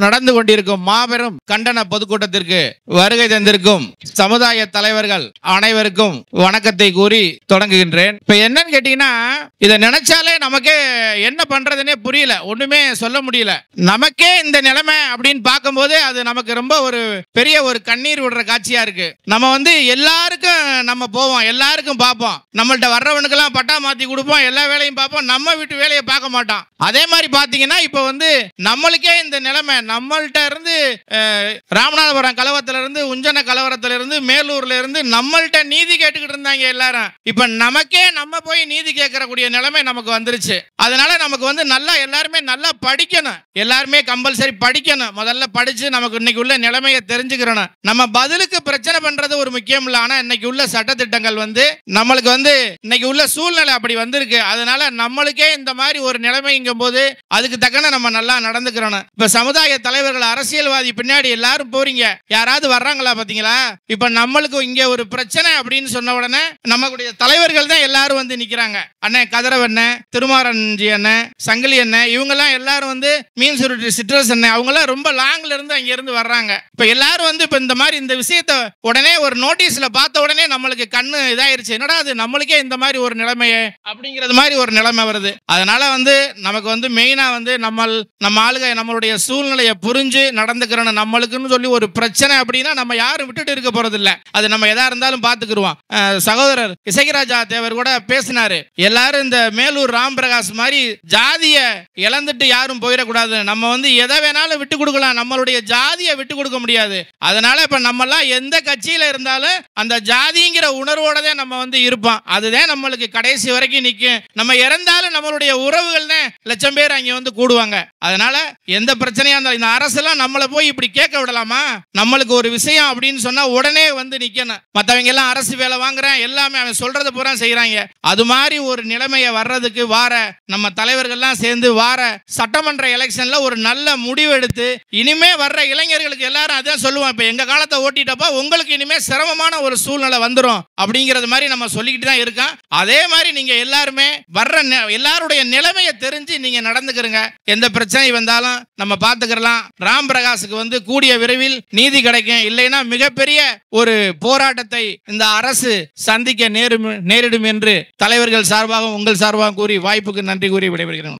நடந்து கொண்டிருக்கும் மாபெரும் கண்டன பொதுக்கூட்டத்திற்கு வருகை தந்திருக்கும் சமுதாய தலைவர்கள் அனைவருக்கும் வணக்கத்தை கூறி தொடங்குகின்றேன். இப்ப என்னன்னு கேட்டீங்கன்னா, இதை நினைச்சாலே நமக்கே என்ன பண்றதுன்னே புரியல, ஒண்ணுமே சொல்ல முடியல. நமக்கே இந்த நிலைமை அப்படின்னு பார்க்கும்போது அது நமக்கு ரொம்ப ஒரு பெரிய ஒரு கண்ணீர் விடுற காட்சியா இருக்கு. நம்ம எல்லாருக்கும் நம்ம போவோம், எல்லாருக்கும் பார்ப்போம், நம்மள்ட்ட வர்றவனுக்கெல்லாம் பட்டா மாத்தி கொடுப்போம், எல்லா வேலையும் பார்ப்போம், நம்ம வீட்டு வேலையை பார்க்க மாட்டோம். அதே மாதிரி பாத்தீங்கன்னா இப்ப நம்மளுக்கே இந்த நிலைமை, நம்மள்ட்ட இருந்து ராமநாதபுரம் கலவரத்துல இருந்து, உஞ்சன கலவரத்துல இருந்து, மேலூர்ல இருந்து நம்மள்ட்ட நீதி கேட்டுக்கிட்டு இருந்தாங்க எல்லாரும். இப்ப நமக்கே நம்ம போய் நீதி கேட்கறக்கூடிய நிலைமை நமக்கு வந்துருச்சு. அதனால நமக்கு நல்லா எல்லாருமே நல்லா படிக்கணும், எல்லாருமே கம்பல்சரி படிக்கணும். முதல்ல படிச்சு நமக்கு இன்னைக்கு உள்ள நிலைமையை தெரிஞ்சுக்கிறணும். நம்ம பதிலுக்கு பிரச்சனை பண்றது ஒரு முக்கியம் இல்ல, ஆனா இன்னைக்கு உள்ள சட்டத்திட்டங்கள் நம்மளுக்கு இன்னைக்கு உள்ள சூழ்நிலை அப்படி வந்திருக்கு. அதனால நம்மளுக்கே இந்த மாதிரி ஒரு நிலைமைங்கும் போது அதுக்கு தக்கன நம்ம நல்லா நடந்துக்கிறோம். இப்ப சமுதாய தலைவர்கள், அரசியல்வாதி பின்னாடி எல்லாரும் போறீங்க, யாராவது வர்றாங்களா பாத்தீங்களா? இப்ப நம்மளுக்கு இங்க ஒரு பிரச்சனை அப்படின்னு சொன்ன உடனே நம்மளுடைய தலைவர்கள் தான் எல்லாரும் நிக்கிறாங்க. அண்ணன் கதிரவண்ணன், திருமாரஞ்சி அண்ணன், சங்கிலி அண்ணன், இவங்க எல்லாம் எல்லாரும் மீன் சுருட்டி சிட்ரஸ் அண்ணன், அவங்க எல்லாம் ரொம்ப லாங்ல இருந்து அங்க இருந்து வர்றாங்க. இப்ப எல்லாரும் இப்ப இந்த மாதிரி இந்த விஷயத்த உடனே ஒரு நோட்டீஸ்ல பார்த்த உடனே நம்மளுக்கு கண்ணு இதாயிருச்சு, என்னடா அது நம்மளுக்கே இந்த மாதிரி ஒரு நிலைமையே அப்படிங்கிறது மாதிரி ஒரு நிலைமை வருது. அதனால நமக்கு மெயினா நம்ம ஆளுக நம்மளுடைய சூழ்நிலையை புரிஞ்சு நடந்துக்கிறோம். நம்மளுக்குன்னு சொல்லி ஒரு பிரச்சனை அப்படின்னா நம்ம யாரும் விட்டுட்டு இருக்க போறது இல்ல, அது நம்ம எதா இருந்தாலும் பாத்துக்கிடுவோம். சகோதரர் இசைராஜா தேவர் கூட பேசினாரு, எல்லாரும் இந்த மேலூர் ராம் பிரகாஷ் மாதிரி ஜாதிய இழந்துட்டு யாரும் போயிடக்கூடாது, நம்ம எதை வேணாலும் விட்டு கொடுக்கலாம், நம்மளுடைய ஜாதியை விட்டு கொடுக்க முடியாது. அதனால இப்ப நம்ம எல்லாம் எந்த கட்சியில இருந்தாலும் அந்த ஜாதிங்கிற உணர்வோட தான் நம்ம இருப்போம், அதுதான் நம்மளுக்கு கடைசி வரைக்கும் நிற்கும். நம்ம இறந்தாலும் நம்மளுடைய உறவுகள் லட்சம் பேர் அங்க கூடுவாங்க. அதனால எந்த பிரச்சனையா இருந்தாலும் இந்த அரசெல்லாம் நம்மளை போய் இப்படி கேட்க விடலாமா? நம்மளுக்கு ஒரு விஷயம் அப்படின்னு சொன்னா உடனே நிக்கணும். மற்றவங்க எல்லாம் அரசு வேலை வாங்குறேன், எல்லாமே அவன் சொல்றதை பூரா செய்யறாங்க. அது மாதிரி ஒரு நிலைமையை வர்றதுக்கு வார நம்ம தலைவர்கள்லாம் சேர்ந்து வார சட்டமன்ற எலெக்ஷன்ல ஒரு நல்ல முடிவு எடுத்து, இனிமே வர்ற இளைஞர்களுக்கு எல்லாரும் அதான் சொல்லுவோம், இப்ப எங்க காலத்தை ஓட்டிட்டப்ப உங்களுக்கு இனிமே சிரமமான ஒரு சூழ்நிலை வந்துடும் அப்படிங்கிறது மாதிரி நம்ம சொல்லிக்கிட்டு தான் இருக்கோம். அதே மாதிரி நீங்க எல்லாருமே வர்ற எல்லாருடைய நிலைமையை தெரிஞ்சு நீங்க நடந்துக்கிறீங்க. எந்த பிரச்சனை வந்தாலும் நம்ம பார்த்துக்கலாம். ராம் பிரகாஷுக்கு கூடிய விரைவில் நீதி கிடைக்கும், இல்லைன்னா மிகப்பெரிய ஒரு போராட்டத்தை இந்த அரசு சந்திக்க நேரிடும் என்று தலைவர்கள் சார்பாக உங்கள் சார்பாக கூறி வாய்ப்புக்கு நன்றி கூறி விடைபெறுகிறேன்.